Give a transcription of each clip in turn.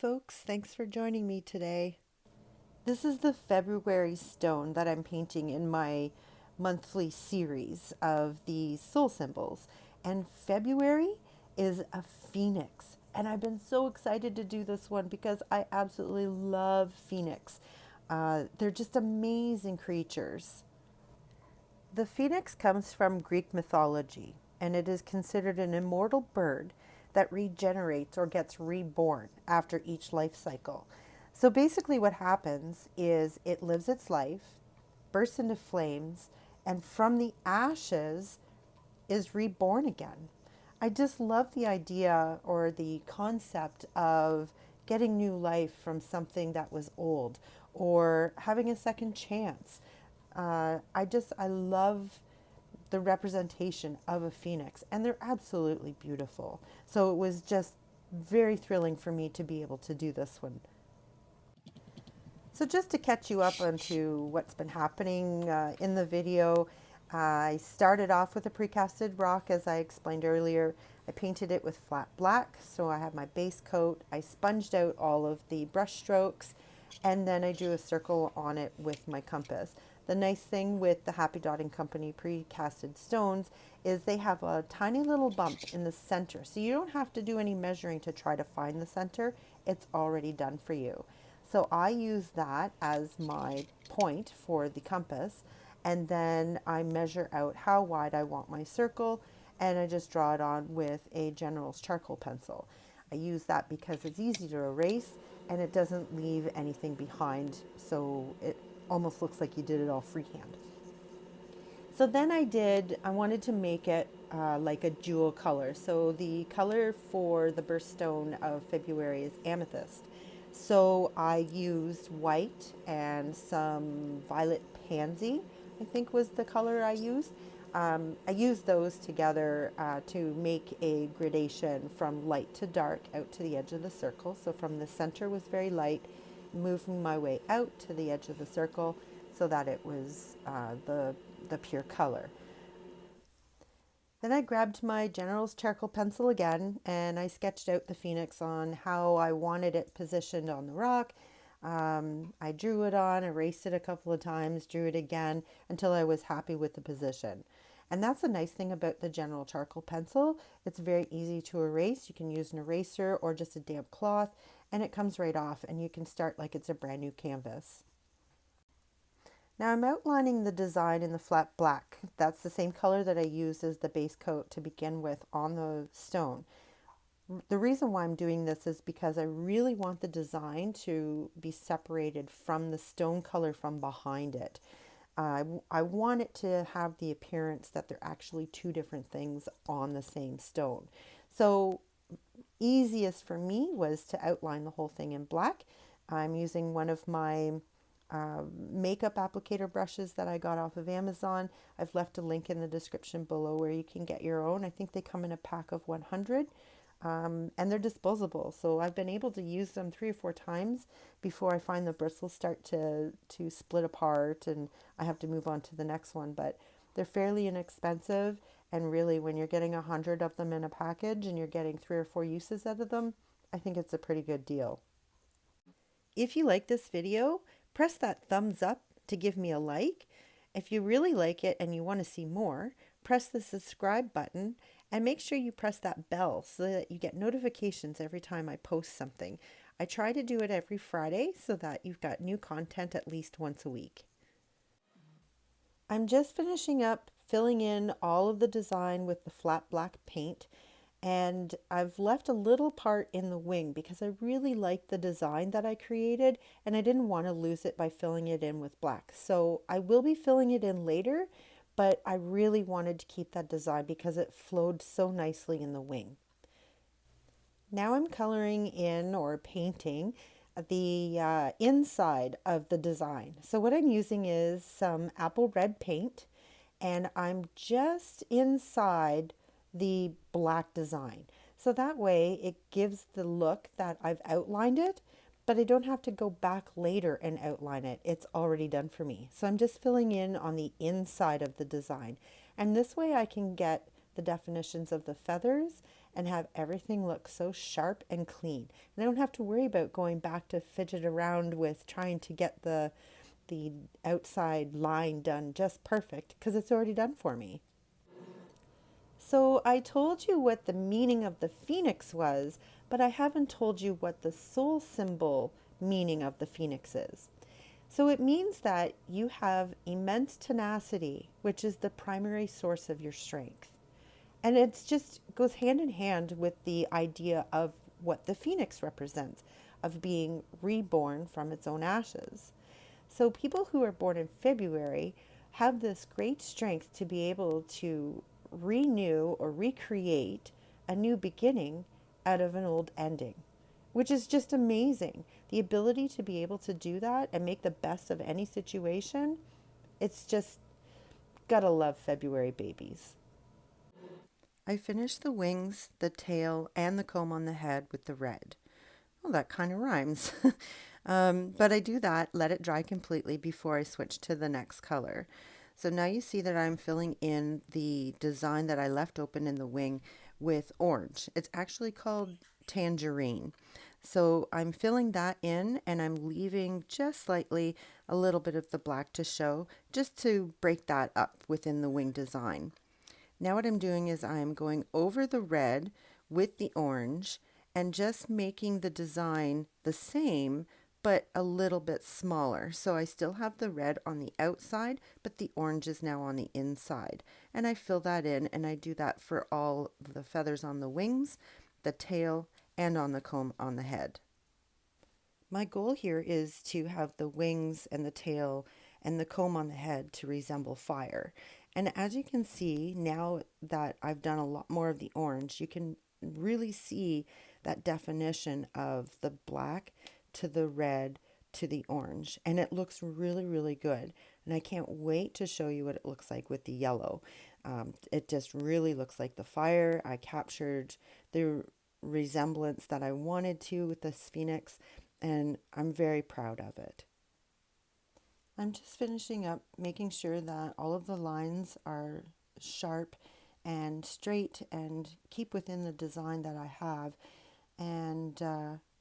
folks. Thanks for joining me today. This is the February stone that I'm painting in my monthly series of the soul symbols. And February is a phoenix. And I've been so excited to do this one because I absolutely love phoenix. They're just amazing creatures. The phoenix comes from Greek mythology, and it is considered an immortal bird that regenerates or gets reborn after each life cycle. So basically, what happens is it lives its life, bursts into flames, and from the ashes is reborn again. I just love the idea or the concept of getting new life from something that was old or having a second chance. I love the representation of a phoenix, and they're absolutely beautiful. So it was just very thrilling for me to be able to do this one. So just to catch you up onto what's been happening in the video, I started off with a precasted rock, as I explained earlier. I painted it with flat black, so I have my base coat. I sponged out all of the brush strokes, and then I drew a circle on it with my compass. The nice thing with the Happy Dotting Company precasted stones is they have a tiny little bump in the center, so you don't have to do any measuring to try to find the center. It's already done for you. So I use that as my point for the compass, and then I measure out how wide I want my circle, and I just draw it on with a General's charcoal pencil. I use that because it's easy to erase and it doesn't leave anything behind, so it almost looks like you did it all freehand. So then I wanted to make it like a jewel color. So the color for the birthstone of February is amethyst. So I used white and some violet pansy, I think was the color I used. I used those together to make a gradation from light to dark out to the edge of the circle. So from the center was very light, moving my way out to the edge of the circle so that it was the pure color. Then I grabbed my General's charcoal pencil again and I sketched out the phoenix on how I wanted it positioned on the rock. I drew it on, erased it a couple of times, drew it again until I was happy with the position. And that's the nice thing about the General charcoal pencil. It's very easy to erase. You can use an eraser or just a damp cloth and it comes right off and you can start like it's a brand new canvas. Now I'm outlining the design in the flat black. That's the same color that I used as the base coat to begin with on the stone. The reason why I'm doing this is because I really want the design to be separated from the stone color from behind it. I want it to have the appearance that they're actually two different things on the same stone. So easiest for me was to outline the whole thing in black. I'm using one of my makeup applicator brushes that I got off of Amazon. I've left a link in the description below where you can get your own. I think they come in a pack of 100 and they're disposable. So I've been able to use them 3 or 4 times before I find the bristles start to split apart and I have to move on to the next one. But they're fairly inexpensive, and really when you're getting 100 of them in a package and you're getting 3 or 4 uses out of them, I think it's a pretty good deal. If you like this video, press that thumbs up to give me a like. If you really like it and you want to see more, press the subscribe button and make sure you press that bell so that you get notifications every time I post something. I try to do it every Friday so that you've got new content at least once a week. I'm just finishing up filling in all of the design with the flat black paint. And I've left a little part in the wing because I really liked the design that I created and I didn't want to lose it by filling it in with black. So I will be filling it in later, but I really wanted to keep that design because it flowed so nicely in the wing. Now I'm coloring in or painting the inside of the design. So what I'm using is some apple red paint and I'm just inside the black design. So that way it gives the look that I've outlined it, but I don't have to go back later and outline it. It's already done for me. So I'm just filling in on the inside of the design. And this way I can get the definitions of the feathers and have everything look so sharp and clean. And I don't have to worry about going back to fidget around with trying to get the outside line done just perfect because it's already done for me. So I told you what the meaning of the phoenix was, but I haven't told you what the soul symbol meaning of the phoenix is. So it means that you have immense tenacity, which is the primary source of your strength. And it's just goes hand in hand with the idea of what the phoenix represents, of being reborn from its own ashes. So people who are born in February have this great strength to be able to renew or recreate a new beginning out of an old ending, which is just amazing. The ability to be able to do that and make the best of any situation, it's just gotta love February babies. I finished the wings, the tail, and the comb on the head with the red. Well, that kind of rhymes. But I do that, let it dry completely before I switch to the next color. So now you see that I'm filling in the design that I left open in the wing with orange. It's actually called Tangerine. So I'm filling that in and I'm leaving just slightly a little bit of the black to show, just to break that up within the wing design. Now what I'm doing is I'm going over the red with the orange and just making the design the same but a little bit smaller. So I still have the red on the outside, but the orange is now on the inside. And I fill that in, and I do that for all the feathers on the wings, the tail, and on the comb on the head. My goal here is to have the wings and the tail and the comb on the head to resemble fire. And as you can see, now that I've done a lot more of the orange, you can really see that definition of the black to the red to the orange. And it looks really, really good. And I can't wait to show you what it looks like with the yellow. It just really looks like the fire. I captured the resemblance that I wanted to with this phoenix, and I'm very proud of it. I'm just finishing up making sure that all of the lines are sharp and straight and keep within the design that I have, and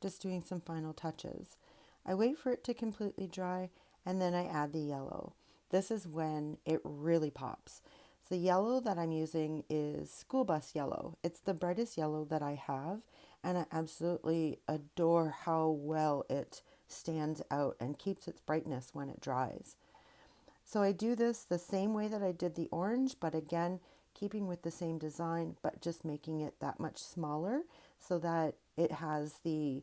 just doing some final touches. I wait for it to completely dry and then I add the yellow. This is when it really pops. So the yellow that I'm using is school bus yellow. It's the brightest yellow that I have, and I absolutely adore how well it stands out and keeps its brightness when it dries. So I do this the same way that I did the orange, but again, keeping with the same design, but just making it that much smaller so that it has the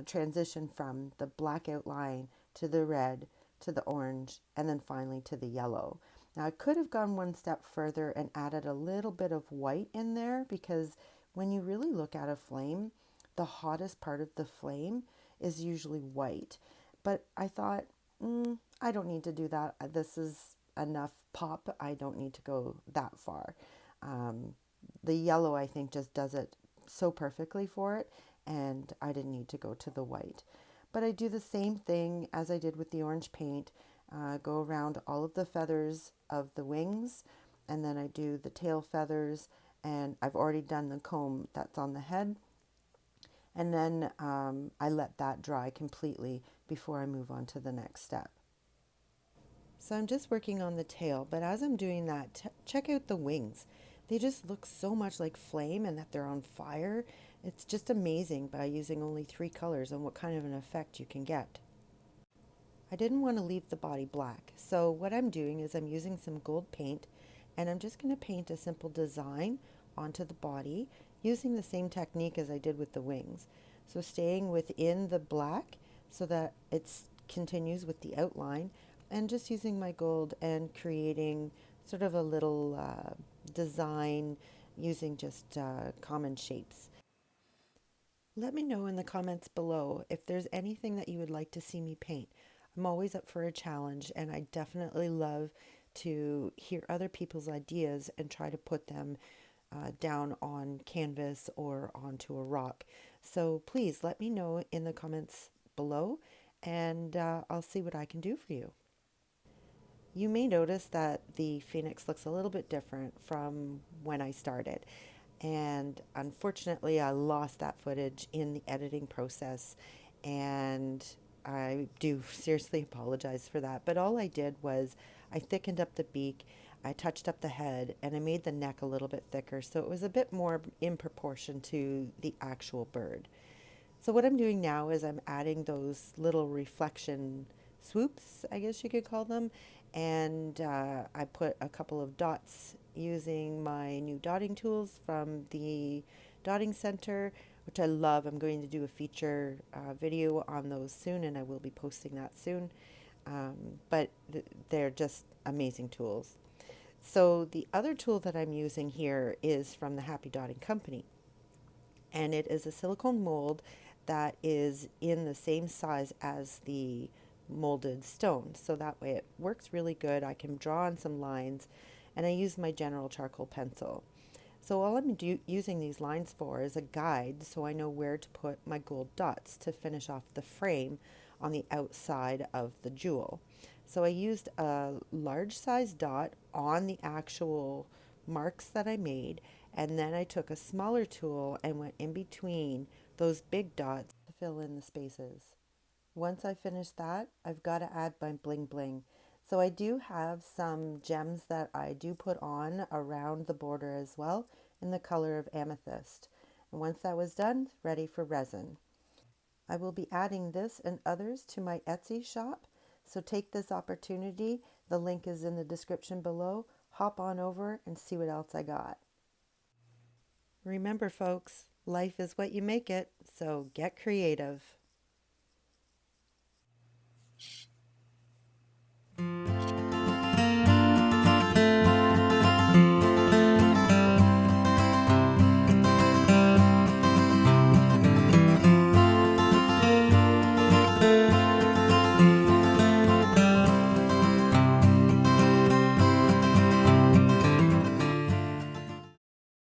transition from the black outline to the red to the orange and then finally to the yellow. Now I could have gone one step further and added a little bit of white in there, because when you really look at a flame, the hottest part of the flame is usually white. But I thought, I don't need to do that. This is enough pop. I don't need to go that far. The yellow, I think, just does it so perfectly for it, and I didn't need to go to the white. But I do the same thing as I did with the orange paint. Go around all of the feathers of the wings, and then I do the tail feathers, and I've already done the comb that's on the head. And then I let that dry completely before I move on to the next step. So I'm just working on the tail, but as I'm doing that, check out the wings. They just look so much like flame and that they're on fire. It's just amazing by using only 3 colors and what kind of an effect you can get. I didn't want to leave the body black, so what I'm doing is I'm using some gold paint, and I'm just going to paint a simple design onto the body using the same technique as I did with the wings. So staying within the black so that it continues with the outline, and just using my gold and creating sort of a little design using just common shapes. Let me know in the comments below if there's anything that you would like to see me paint. I'm always up for a challenge, and I definitely love to hear other people's ideas and try to put them down on canvas or onto a rock. So please let me know in the comments below, and I'll see what I can do for you. you may notice that the Phoenix looks a little bit different from when I started. And unfortunately, I lost that footage in the editing process. And I do seriously apologize for that. But all I did was I thickened up the beak, I touched up the head, and I made the neck a little bit thicker. So it was a bit more in proportion to the actual bird. So what I'm doing now is I'm adding those little reflection swoops, I guess you could call them, and I put a couple of dots using my new dotting tools from the dotting center, which I love. I'm going to do a feature video on those soon, and I will be posting that soon. But they're just amazing tools. So the other tool that I'm using here is from the Happy Dotting Company, and it is a silicone mold that is in the same size as the molded stone. So that way it works really good. I can draw on some lines, and I use my general charcoal pencil. So all I'm using these lines for is a guide so I know where to put my gold dots to finish off the frame on the outside of the jewel. So I used a large size dot on the actual marks that I made, and then I took a smaller tool and went in between those big dots to fill in the spaces. Once I finish that, I've got to add my bling bling. So I do have some gems that I do put on around the border as well in the color of amethyst. And once that was done, ready for resin. I will be adding this and others to my Etsy shop. So take this opportunity. The link is in the description below. Hop on over and see what else I got. Remember, folks, life is what you make it, so get creative.